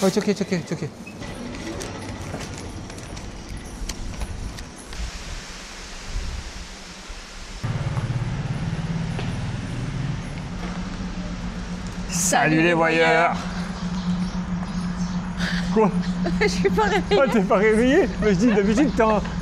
Oh, it's okay, it's okay, it's okay. Salut les voyeurs. Quoi? Je suis pas réveillée. Oh, t'es pas réveillé? Mais je dis, d'habitude,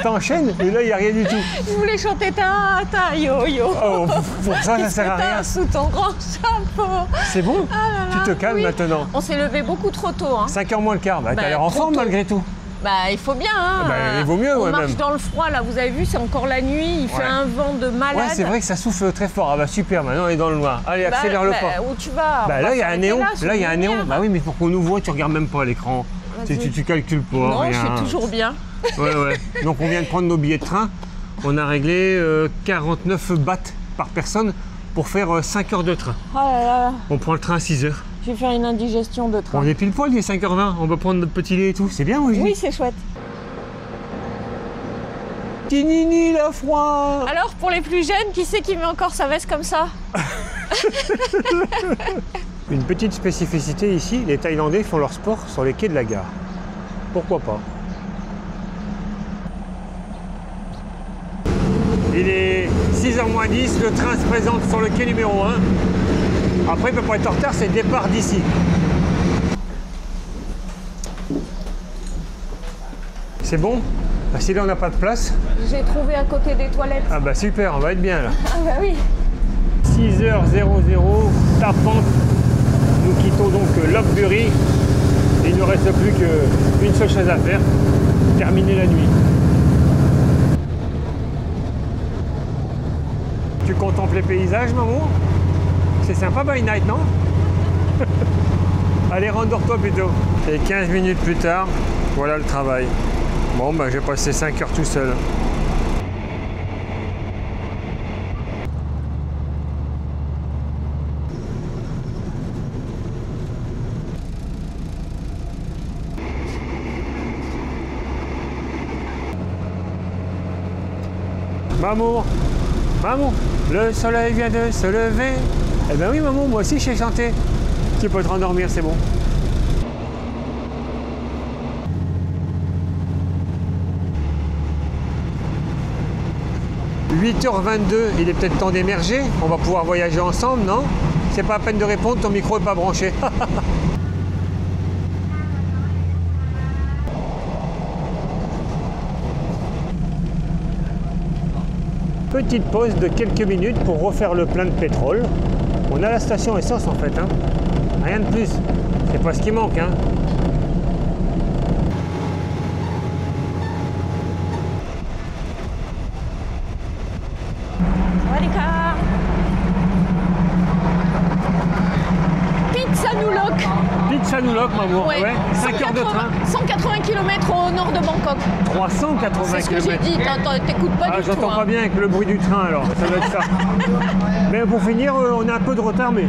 t'enchaînes et là, il n'y a rien du tout. Je voulais chanter ta yo yo. Oh, pour ça sert à rien. Sous ton grand chapeau. C'est bon? Ah là là, Tu te calmes oui. maintenant. On s'est levé beaucoup trop tôt. Hein. 5h moins le quart. Bah, t'as l'air en trop forme tôt. malgré tout. Bah, il faut bien. Hein. Bah, il vaut mieux, On ouais, marche même. dans le froid, là. Vous avez vu, c'est encore la nuit. Il fait un vent de malade. Ouais, c'est vrai que ça souffle très fort. Ah bah super, maintenant on est dans le noir. Allez, accélère le pas. Où tu vas? Bah On là, va il y a un s'arrêter néon. sous Là, il y a un lumière. néon. Bah oui, mais pour qu'on nous voit, tu regardes même pas à l'écran. Tu calcules pas, Non, rien. je suis toujours bien. Ouais, ouais. Donc on vient de prendre nos billets de train. On a réglé 49 bahts par personne pour faire 5 heures de train. Oh là là, On prend le train à 6 heures. je vais faire une indigestion de train. On est pile poil, il est 5h20. On peut prendre notre petit lait et tout. C'est bien, oui. Oui, c'est chouette. Tinini, la froid. Alors, pour les plus jeunes, qui c'est qui met encore sa veste comme ça? Une petite spécificité ici, les Thaïlandais font leur sport sur les quais de la gare. Pourquoi pas? Il est 6h moins 10, le train se présente sur le quai numéro 1. Après, il ne peut pas être en retard, c'est le départ d'ici. C'est bon? Bah, si là on n'a pas de place, J'ai trouvé à côté des toilettes. ah bah super, on va être bien là. Ah bah oui. 6h00, tapante. Nous quittons donc Lopburi. Et il ne reste plus qu'une seule chose à faire, terminer la nuit. Tu contemples les paysages, maman? C'est sympa by night, non? Allez, rendors-toi plutôt. Et 15 minutes plus tard, voilà le travail. Bon, bah, j'ai passé 5 heures tout seul. Maman, maman, le soleil vient de se lever. Eh ben oui, maman, moi aussi je sais chanter. Tu peux te rendormir, c'est bon. « 8h22, il est peut-être temps d'émerger. On va pouvoir voyager ensemble, non? C'est pas à peine de répondre, ton micro est pas branché. » Petite pause de quelques minutes pour refaire le plein de pétrole. On a la station essence en fait, hein. Rien de plus. C'est pas ce qui manque, hein. Sawadika. Pizza Nulok. Pizza Nulok, maman. Ouais. 5 heures de train. 180 km au nord de Bangkok. 380 C'est ce que j'ai km. dit. T'écoutes pas Ah, du tout. j'entends pas bien avec le bruit du train alors, ça doit être ça. Mais pour finir, on a un peu de retard, mais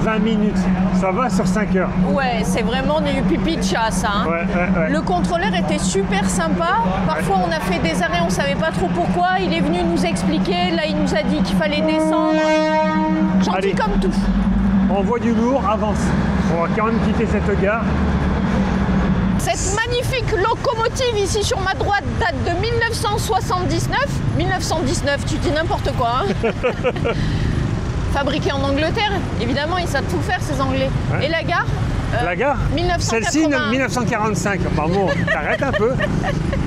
20 minutes, ça va sur 5 heures. Ouais, c'est vraiment du pipi de chat, ça. Hein. Ouais. Le contrôleur était super sympa. Parfois, on a fait des arrêts, on savait pas trop pourquoi. Il est venu nous expliquer. Là, il nous a dit qu'il fallait descendre. Gentil Allez. comme tout. On voit du lourd, avance. On va quand même quitter cette gare. Cette magnifique locomotive ici sur ma droite date de 1979. 1919, tu dis n'importe quoi. Hein. Fabriquée en Angleterre, évidemment, ils savent tout faire, ces Anglais. Ouais. Et la gare La gare 1980. Celle-ci, 1945. Pardon, t'arrêtes un peu.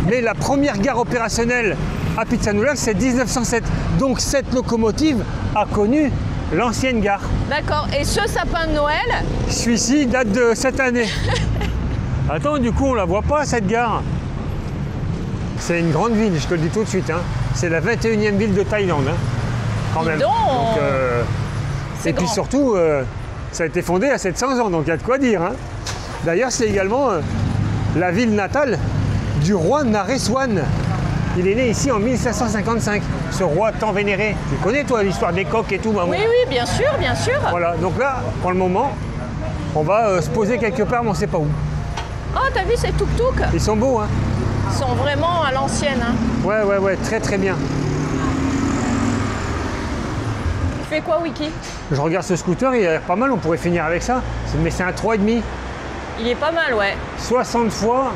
Mais la première gare opérationnelle à Phitsanulok, c'est 1907. Donc cette locomotive a connu l'ancienne gare. D'accord. Et ce sapin de Noël, Celui-ci date de cette année. Attends, du coup, on la voit pas, cette gare. C'est une grande ville, je te le dis tout de suite. Hein. C'est la 21e ville de Thaïlande, hein, quand même. donc. Et puis grand. surtout, ça a été fondé à 700 ans, donc il y a de quoi dire. Hein. D'ailleurs, c'est également la ville natale du roi Naresuan. Il est né ici en 1555, ce roi tant vénéré. Tu connais, toi, l'histoire des coqs et tout, maman? oui, oui, bien sûr, bien sûr. Voilà, donc là, pour le moment, on va se poser quelque part, mais on ne sait pas où. Oh, t'as vu ces tuk-tuk? Ils sont beaux, hein? Ils sont vraiment à l'ancienne. Hein. Ouais, très très bien. Tu fais quoi, Wiki? Je regarde ce scooter, il a l'air pas mal, on pourrait finir avec ça. Mais c'est un 3,5. Il est pas mal, ouais. 60 fois,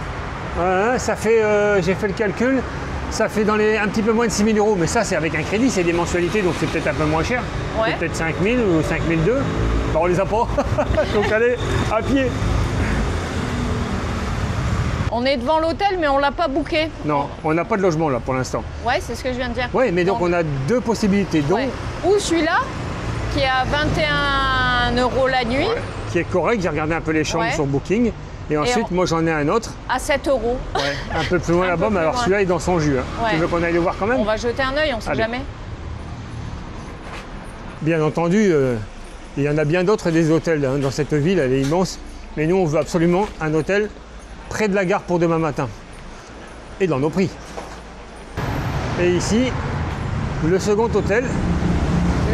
ça fait, j'ai fait le calcul, ça fait dans les un petit peu moins de 6 000 euros. Mais ça, c'est avec un crédit, c'est des mensualités, donc c'est peut-être un peu moins cher. Ouais. C'est peut-être 5 000 ou 5 200. Bah, on les a pas. Donc allez, à pied. On est devant l'hôtel, mais on l'a pas booké. Non, on n'a pas de logement là pour l'instant. Ouais, c'est ce que je viens de dire. Oui, mais donc on a deux possibilités. Donc, ouais. Ou celui-là, qui est à 21 € la nuit. ouais, qui est correct, j'ai regardé un peu les chambres Ouais. sur Booking. Et ensuite, moi j'en ai un autre, À 7 €. ouais, un peu plus loin Un là-bas, peu mais plus alors loin. celui-là est dans son jus. Hein. Ouais. Tu veux qu'on aille le voir quand même? On va jeter un œil, on sait Allez. jamais. Bien entendu, il y en a bien d'autres des hôtels hein, dans cette ville, elle est immense. Mais nous, on veut absolument un hôtel près de la gare pour demain matin. Et dans nos prix. Et ici, le second hôtel,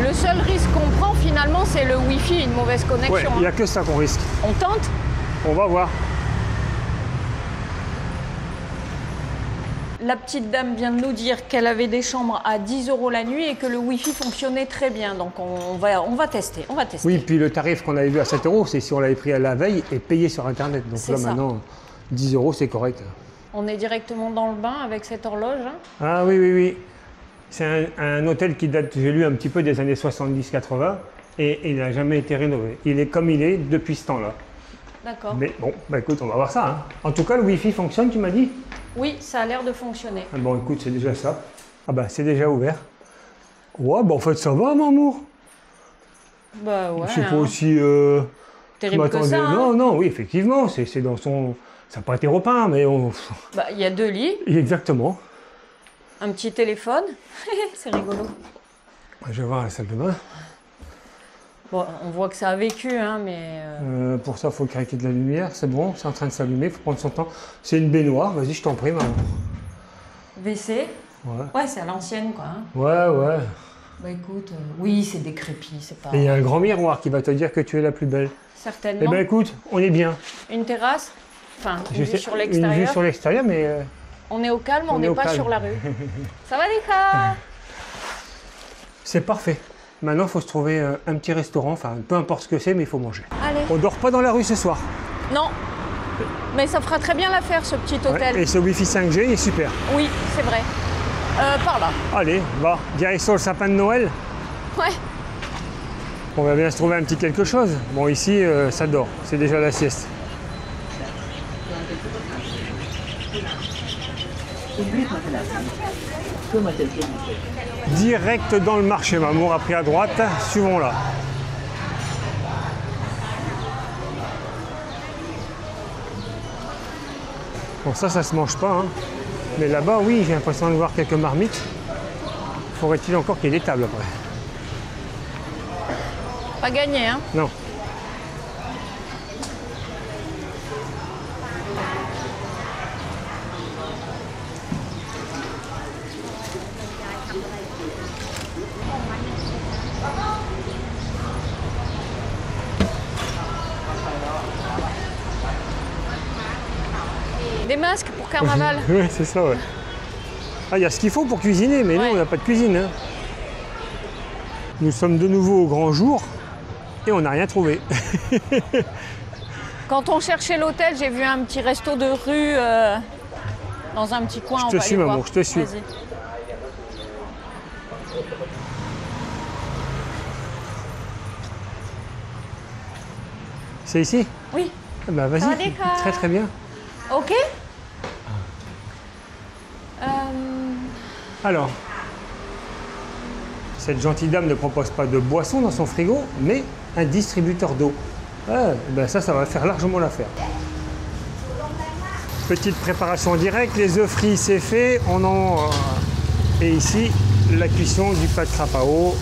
Le seul risque qu'on prend finalement, c'est le Wi-Fi, une mauvaise ouais, connexion. il n'y a hein. que ça qu'on risque. On tente? On va voir. La petite dame vient de nous dire qu'elle avait des chambres à 10 € la nuit et que le Wi-Fi fonctionnait très bien. Donc on va tester. Oui, puis le tarif qu'on avait vu à 7 €, c'est si on l'avait pris à la veille et payé sur Internet. Donc C'est là ça. maintenant, 10 €, c'est correct. On est directement dans le bain avec cette horloge. Hein. Ah oui, oui, oui. C'est un hôtel qui date, j'ai lu, un petit peu des années 70-80 et il n'a jamais été rénové. Il est comme il est depuis ce temps-là. D'accord. Mais bon, bah écoute, on va voir ça. Hein. En tout cas, le Wi-Fi fonctionne, tu m'as dit? Oui, ça a l'air de fonctionner. Ah bon, écoute, c'est déjà ça. Ah bah, c'est déjà ouvert. Ouais, bah en fait, ça va, mon amour. Bah ouais. C'est pas hein. aussi... Terrible que ça. Hein. Non, non, oui, effectivement, c'est dans son... Ça n'a pas été repeint, mais on... Bah, il y a 2 lits, Exactement. un petit téléphone. C'est rigolo. Je vais voir la salle de bain. Bon, on voit que ça a vécu, hein, mais... Pour ça, il faut craquer de la lumière. C'est bon, c'est en train de s'allumer, il faut prendre son temps. C'est une baignoire, vas-y, je t'en prie, maman. WC. Ouais, Ouais, c'est à l'ancienne, quoi. Hein. ouais, ouais. Bah écoute, oui, c'est décrépit, c'est pas... Et il y a un grand miroir qui va te dire que tu es la plus belle. Certainement. Eh ben écoute, on est bien. Une terrasse. Enfin, Je une sais- vue sur Une vue l'extérieur. sur l'extérieur, mais... On est au calme, on est n'est au pas calme. sur la rue. Ça va les gars? C'est parfait. Maintenant, il faut se trouver un petit restaurant, enfin, peu importe ce que c'est, mais il faut manger. Allez. On dort pas dans la rue ce soir. Non. Mais ça fera très bien l'affaire, ce petit hôtel. Ouais, et ce Wi-Fi 5G est super. Oui, c'est vrai. Par là. Allez, va, direction le sapin de Noël. Ouais. On va bien se trouver un petit quelque chose. Bon, ici, ça dort. C'est déjà la sieste. Direct dans le marché, Mamour a pris à droite. Suivons-la. Bon, ça se mange pas. Hein. Mais là-bas, oui, j'ai l'impression de voir quelques marmites. Faudrait-il encore qu'il y ait des tables après? Pas gagné, hein. Non. Des masques pour carnaval. Oui, c'est ça, ouais. Ah, il y a ce qu'il faut pour cuisiner, mais Ouais. non, on n'a pas de cuisine. Hein. Nous sommes de nouveau au grand jour et on n'a rien trouvé. Quand on cherchait l'hôtel, j'ai vu un petit resto de rue dans un petit coin. Je on te va suis, aller maman, voir. je te suis. Vas-y. C'est ici? Oui. Ah bah vas-y, Sawadee-ka. très très bien. Ok. Alors, cette gentille dame ne propose pas de boisson dans son frigo, mais un distributeur d'eau. Ah, ben ça va faire largement l'affaire. Petite préparation en direct, les œufs frits c'est fait. Et ici, la cuisson du pâte crapao.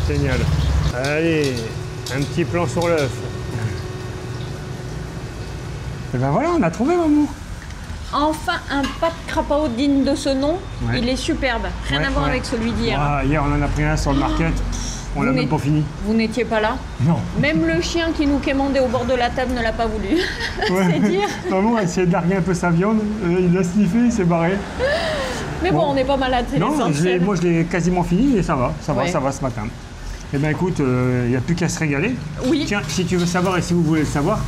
Génial. Allez, un petit plan sur l'œuf. Et ben voilà, on a trouvé, maman. Enfin, un pâte crapao digne de ce nom. Ouais. Il est superbe. Rien Ouais, à voir ouais. avec celui d'hier. Ah, hier, on en a pris un sur le market. On l'a Vous même n'êtes- pas fini. Vous n'étiez pas là. Non. Même le chien qui nous quémandait au bord de la table ne l'a pas voulu. C'est dire. Maman a essayé de larguer un peu sa viande. Il a sniffé, il s'est barré. Mais bon, Bon. on n'est pas malade, c'est Non, l'essentiel. moi je l'ai quasiment fini et ça va. Ça va, Ouais. ça va ce matin. Eh bien écoute, il n'y a plus qu'à se régaler. Oui. Tiens, si tu veux savoir et si vous voulez le savoir,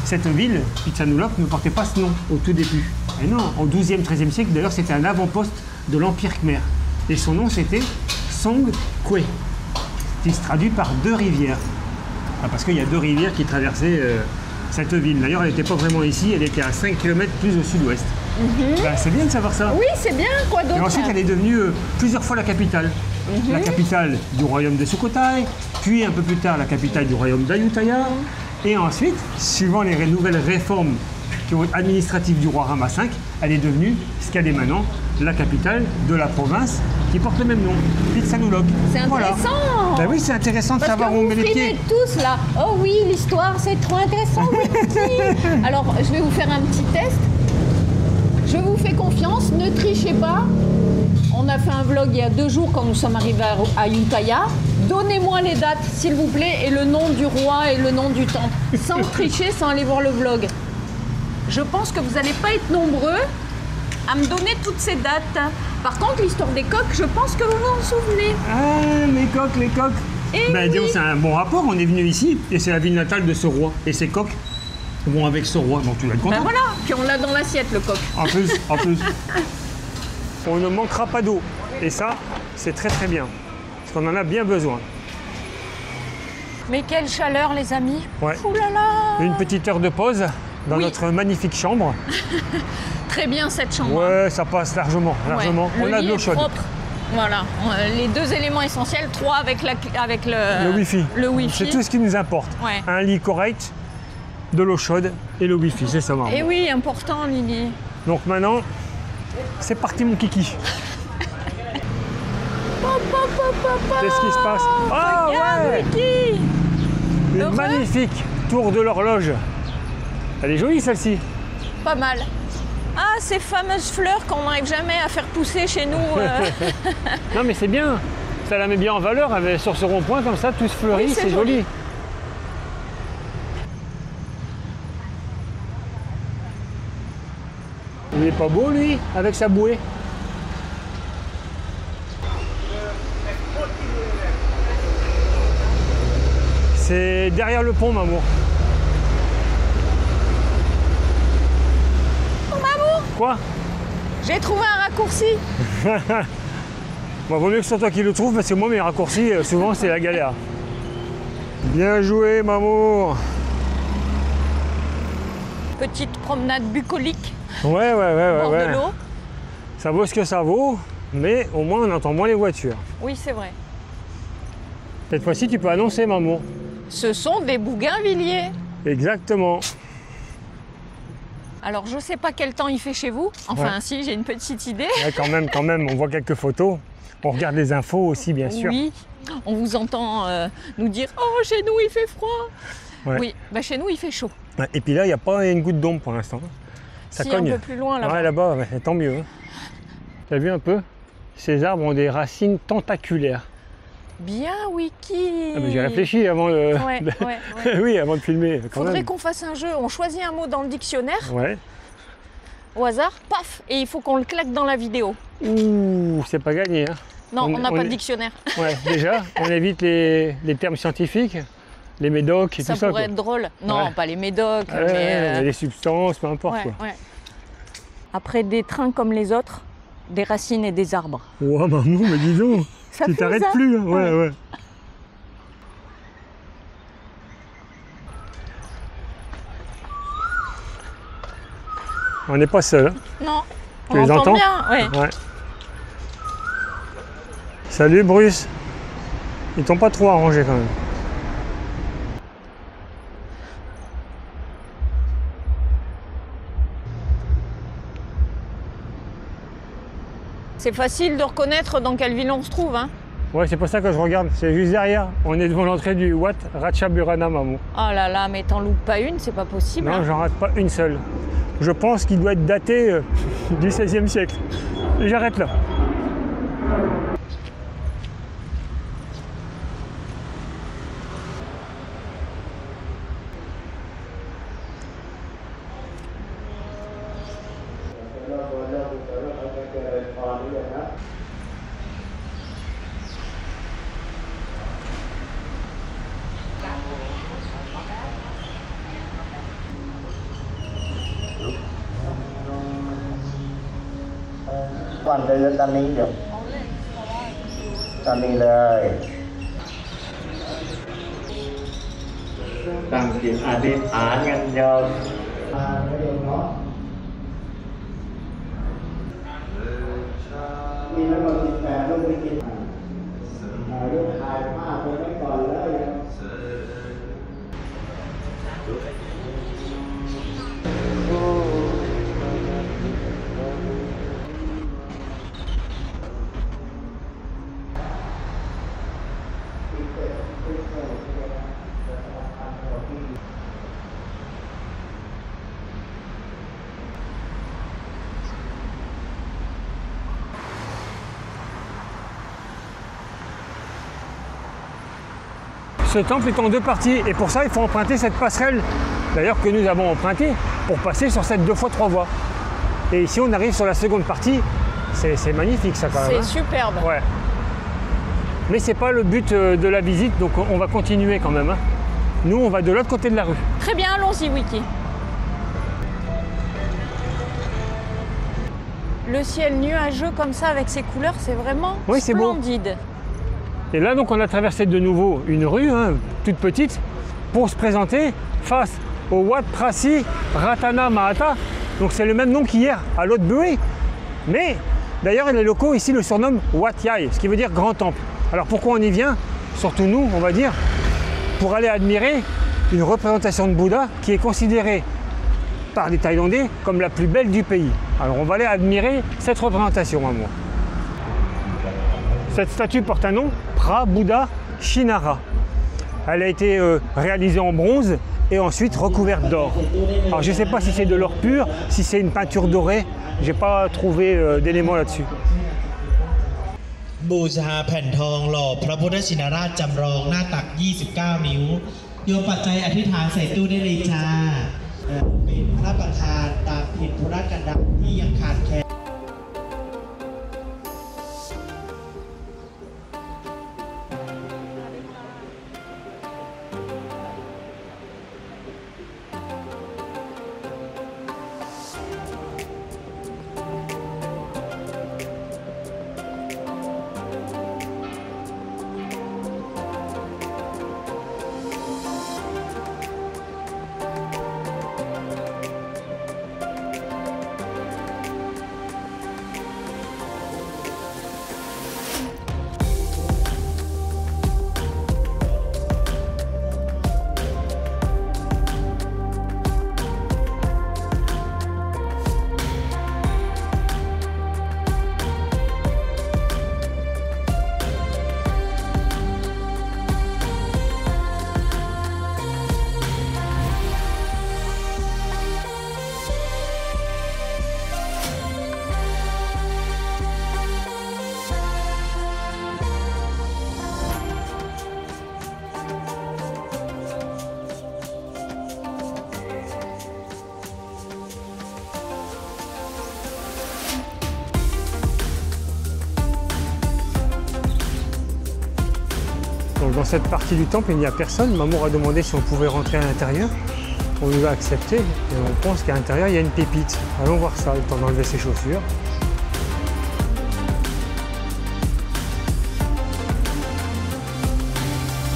cette ville, Phitsanulok, ne portait pas ce nom au tout début. Et non, au XIIe, XIIIe siècle, d'ailleurs, c'était un avant-poste de l'Empire Khmer. Et son nom, c'était Songkhwe, qui se traduit par deux rivières. Ah, parce qu'il y a deux rivières qui traversaient cette ville. D'ailleurs, elle n'était pas vraiment ici, elle était à 5 km plus au sud-ouest. Ben, c'est bien de savoir ça. Oui, c'est bien, quoi d'autre? Et ensuite, elle est devenue plusieurs fois la capitale. La capitale du royaume de Sukhothai, puis un peu plus tard la capitale du royaume d'Ayutthaya. Et ensuite, suivant les nouvelles réformes administratives du roi Rama V, elle est devenue ce qu'elle est maintenant, la capitale de la province qui porte le même nom, Phitsanulok. C'est intéressant. Voilà. Ben oui, c'est intéressant de savoir où on met les pieds. Tous là. Oh oui, l'histoire, c'est trop intéressant. Alors, je vais vous faire un petit test. Je vous fais confiance, ne trichez pas. On a fait un vlog il y a 2 jours quand nous sommes arrivés à Ayutthaya. Donnez-moi les dates, s'il vous plaît, et le nom du roi et le nom du temple. Sans tricher, sans aller voir le vlog. Je pense que vous n'allez pas être nombreux à me donner toutes ces dates. Par contre, l'histoire des coqs, je pense que vous vous en souvenez. Ah, les coqs, les coqs. Et Ben, oui. disons, c'est un bon rapport. On est venu ici et c'est la ville natale de ce roi. Et ces coqs vont avec ce roi. Donc tu vas être content. Ben voilà, puis on l'a dans l'assiette, le coq. En plus, en plus. On ne manquera pas d'eau. Et ça, c'est très très bien. Parce qu'on en a bien besoin. Mais quelle chaleur, les amis. Ouais. Ouh là là. Une petite heure de pause dans Oui. notre magnifique chambre. Très bien cette chambre. Ouais, ça passe largement, largement. Ouais. On Le a de lit l'eau est chaude. propre. Voilà, le 2 éléments essentiels, 3 avec le Wifi. Le Wi-Fi. C'est tout ce qui nous importe. Ouais. Un lit correct, de l'eau chaude et le Wi-Fi, c'est ça, maman. Et oui, important, Lily. Donc maintenant, c'est parti mon kiki. Qu'est-ce qui se passe? Ah Regarde, ouais, Vicky. une Heureux. magnifique tour de l'horloge. Elle est jolie celle-ci. Pas mal. Ah, ces fameuses fleurs qu'on n'arrive jamais à faire pousser chez nous. Non mais c'est bien, ça la met bien en valeur avec, sur ce rond-point comme ça, tous fleuris, Oui, c'est joli. Il est pas beau lui, avec sa bouée. C'est derrière le pont, Mamour. Maman, Quoi? j'ai trouvé un raccourci. Bon, vaut mieux que ce soit toi qui le trouve, parce que moi, mes raccourcis, souvent, c'est la galère. Bien joué, Mamour. Petite promenade bucolique Ouais, au bord de ouais. l'eau. Ça vaut ce que ça vaut, mais au moins, on entend moins les voitures. Oui, c'est vrai. Cette fois-ci, tu peux annoncer, Mamour. Ce sont des bougainvilliers. Exactement. Alors, je sais pas quel temps il fait chez vous. Enfin, Ouais. si, j'ai une petite idée. Ouais, quand même, on voit quelques photos. On regarde les infos aussi, bien sûr. Oui, on vous entend nous dire « Oh, chez nous, il fait froid Ouais. Oui, bah, chez nous, il fait chaud. Ouais, et puis là, il n'y a pas une goutte d'ombre pour l'instant. Ça Si, cogne. un peu plus loin, là-bas. Ouais, là-bas, ouais, tant mieux. Hein. T'as vu un peu? Ces arbres ont des racines tentaculaires. Bien, Wiki. Ah, mais j'ai réfléchi avant de... Ouais, ouais. Oui, avant de filmer. Quand Faudrait même. qu'on fasse un jeu. On choisit un mot dans le dictionnaire, Ouais. au hasard, paf, et il faut qu'on le claque dans la vidéo. Ouh, c'est pas gagné. Hein. Non, on n'a pas de est- dictionnaire. Ouais, déjà, on évite les termes scientifiques, les médocs et Ça tout ça. pourrait quoi. être drôle. Non, Ouais. pas les médocs, Ouais, mais... les substances, peu importe. ouais, Quoi. ouais. Après des trains comme les autres, des racines et des arbres. Oh, maman, mais dis donc, Ça tu fait t'arrêtes ça. plus. Hein. Ouais, ouais. On n'est pas seul. Hein. Non, Tu on les entend entends? bien, ouais. Ouais. Salut Bruce. Ils t'ont pas trop arrangé quand même. C'est facile de reconnaître dans quelle ville on se trouve, hein. Ouais, c'est pour ça que je regarde. C'est juste derrière. On est devant l'entrée du Wat Ratchaburana Mamu. Oh là là, mais t'en loupes pas une, c'est pas possible. Non, hein. j'en rate pas une seule. Je pense qu'il doit être daté du XVIe siècle. Et j'arrête là. ก่อนเลยตอนนี้เดี๋ยวตอนนี้เลยตั้งจิตอธิษฐานกันโยมไม่โยมเนาะมีแล้วก็กินแต่ลูกไม่กินลูกถ่ายภาพไปไว้ก่อนเลยCe temple est en deux parties et pour ça il faut emprunter cette passerelle d'ailleurs que nous avons empruntée pour passer sur cette 2x3 voies. Et ici on arrive sur la seconde partie, c'est magnifique ça quand même. C'est superbe. Ouais. Mais c'est pas le but de la visite donc on va continuer quand même. Hein. Nous on va de l'autre côté de la rue. Très bien, allons-y Wiki. Le ciel nuageux comme ça avec ses couleurs, c'est vraiment oui, splendide. Et là, donc, on a traversé de nouveau une rue, hein, toute petite, pour se présenter face au Wat Prasi Ratana Mahata. Donc, c'est le même nom qu'hier à Lhot Buey. Mais, d'ailleurs, les locaux ici le surnomment Wat Yai, ce qui veut dire grand temple. Alors, pourquoi on y vient? Surtout nous, on va dire, pour aller admirer une représentation de Bouddha qui est considérée par les Thaïlandais comme la plus belle du pays. Alors, on va aller admirer cette représentation à moi. Cette statue porte un nom, Prabhuda Shinara. Elle a été réalisée en bronze et ensuite recouverte d'or. Alors je ne sais pas si c'est de l'or pur, si c'est une peinture dorée, je n'ai pas trouvé d'éléments là-dessus. บูชาแผ่นทองหล่อพระพุทธชินราชจำลองหน้าตัก 29 นิ้วโยมปัจจัยอธิษฐานใส่ตู้ได้เลยจ้าเป็นพระประธานตามผิดธุรกันดารที่ยังขาดแคลน Donc dans cette partie du temple, il n'y a personne. Mamour a demandé si on pouvait rentrer à l'intérieur. On nous a accepté et on pense qu'à l'intérieur, il y a une pépite. Allons voir ça, le temps d'enlever ses chaussures.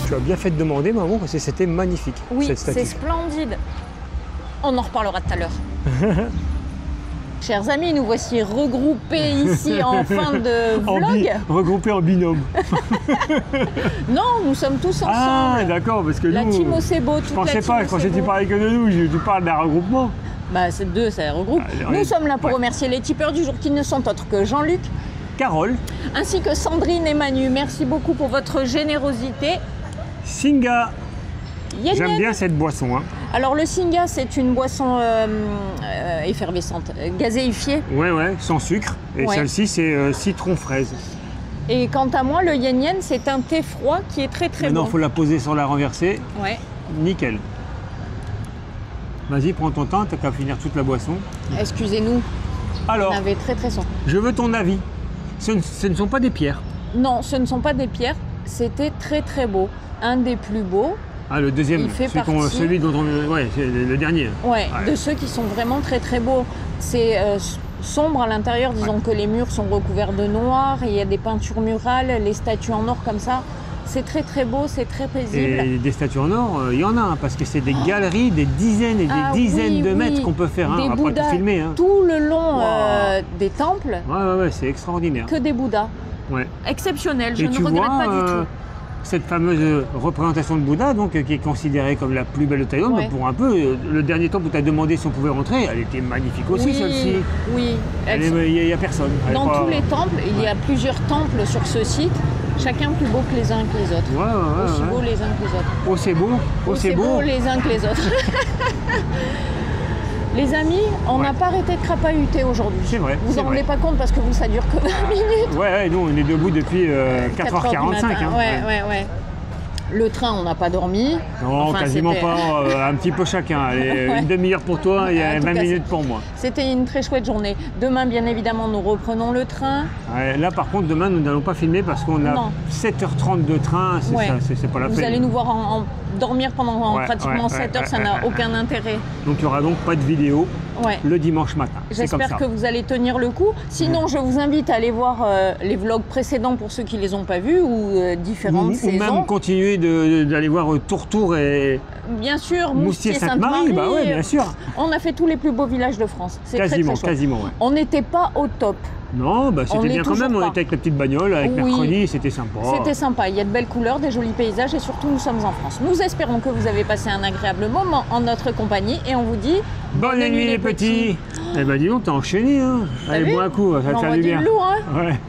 Tu as bien fait de demander, Mamour, parce que c'était magnifique, oui, cette statue. C'est splendide. On en reparlera tout à l'heure. Chers amis, nous voici regroupés ici en fin de vlog. Regroupés en binôme. Non, nous sommes tous ensemble. Ah, d'accord, parce que la nous... team Ocebo, toute je pensais la team pas, quand Ocebo. tu parlais que de nous, tu parles d'un regroupement. Bah, c'est deux, ça regroupe. Nous sommes là pour remercier les tipeurs du jour qui ne sont autres que Jean-Luc, Carole, ainsi que Sandrine et Manu. Merci beaucoup pour votre générosité. Singa. Yen J'aime Yen. bien cette boisson. Hein. Alors le Singa, c'est une boisson effervescente, gazéifiée. Ouais, sans sucre. Et Ouais. celle-ci, c'est citron-fraise. Et quant à moi, le Yen Yen, c'est un thé froid qui est très très Maintenant, bon. il faut la poser sur la renversée. Ouais. Nickel. Vas-y, prends ton temps, t'as qu'à finir toute la boisson. Excusez-nous, Alors, on avait très très soin. je veux ton avis. Ce ne sont pas des pierres. Non, ce ne sont pas des pierres. C'était très très beau. Un des plus beaux. Ah, le deuxième, Il fait celui dont on... Ouais, c'est le dernier. Ouais, de ceux qui sont vraiment très très beaux. C'est sombre à l'intérieur, disons que les murs sont recouverts de noir, et il y a des peintures murales, les statues en or comme ça. C'est très très beau, c'est très paisible. Et des statues en or, il y en a, hein, parce que c'est des galeries, des dizaines et des dizaines de mètres qu'on peut faire. Hein, des on va Bouddhas pas tout filmer. Hein. tout le long des temples. Ouais, c'est extraordinaire. Que des Bouddhas. Ouais. Exceptionnel, je Et ne tu regrette vois, pas du tout. cette fameuse représentation de Bouddha, donc, qui est considérée comme la plus belle de Thaïlande, Ouais. pour un peu, le dernier temple où tu as demandé si on pouvait rentrer, elle était magnifique aussi, celle-ci. Oui, Il n'y a personne. Elle est dans pas- tous les temples, il y a plusieurs temples sur ce site, chacun plus beau que les uns que les autres. Aussi beaux les uns que les autres. Oh, c'est beau. Oh, c'est beau. Les uns que les autres. Les amis, on n'a pas arrêté de crapahuter aujourd'hui. C'est vrai. Vous c'est en rendez vrai. pas compte parce que vous, ça dure que 20 minutes. Ouais, nous on est debout depuis 4h45. Hein. Ouais. Le train, on n'a pas dormi. Non, Enfin, quasiment c'était- pas, un petit peu chacun. Allez, Ouais. une demi-heure pour toi et En tout 20 cas, minutes pour moi. C'était une très chouette journée. Demain, bien évidemment, nous reprenons le train. Ouais, là par contre, demain nous n'allons pas filmer parce qu'on a Non. 7h30 de train, c'est Ouais. ça, c'est pas la Vous peine. allez nous voir dormir pendant Ouais, pratiquement ouais, 7 heures, ouais, ça ouais, n'a ouais, aucun intérêt. Donc il n'y aura donc pas de vidéo Ouais. le dimanche matin. C'est comme J'espère ça. que vous allez tenir le coup. Sinon, je vous invite à aller voir les vlogs précédents pour ceux qui ne les ont pas vus ou différentes Ou saisons. même continuer d'aller voir Tourtour et Bien sûr, Moustier Sainte-Marie. Sainte-Marie, bah ouais, bien sûr. On a fait tous les plus beaux villages de France. C'est très, Quasiment, très chouette. quasiment, ouais. On n'était pas au top. Non, bah On c'était l'est bien quand toujours même, on pas. était avec la petite bagnole, avec Oui. mercredi, c'était sympa. C'était sympa. Il y a de belles couleurs, des jolis paysages et surtout, nous sommes en France. Nous espérons que vous avez passé un agréable moment en notre compagnie et on vous dit Bonne nuit les petits. Eh ben dis donc, t'as enchaîné, hein. T'as Allez, vu bois un coup, ça te J'envoie fait du du bien. lourd, hein. Ouais.